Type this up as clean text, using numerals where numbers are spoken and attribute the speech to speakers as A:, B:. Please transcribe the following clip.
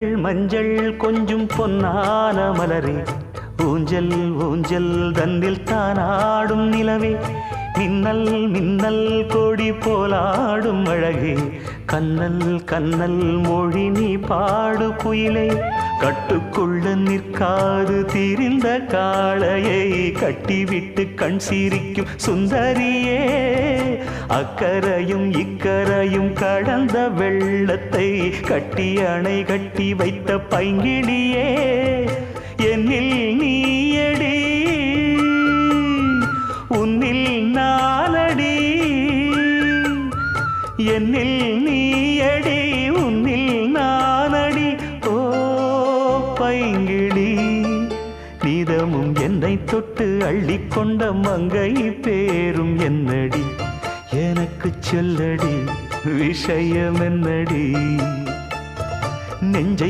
A: மஞ்சள் கொஞ்சம் பொன்னான மலரே, ஊஞ்சல் ஊஞ்சல் தன்னில் தானாடும் நிலவே, மின்னல் மின்னல் கொடி போலாடும் அழகே, கண்ணல் கண்ணல் மொழி நீ பாடு குயிலே, கட்டுக்குள்ள நிற்காது திரிந்த காளையை கட்டிவிட்டு கண் சிரிக்கும் சுந்தரியே, அக்கரையும் இக்கரையும் கடந்த வெள்ளத்தை கட்டி அணை கட்டி வைத்த பைங்கிளியே, என்னில் நீயடி உன்னில் நானடி, என்னில் நீயடி உன்னில் நானடி. ஓ பைங்கிளி, நீதமும் என்னை தொட்டு அள்ளிக்கொண்ட மங்கை பேரும் என்னடி, எனக்கு சொல்லடி விஷயம் என்னடி, நெஞ்சை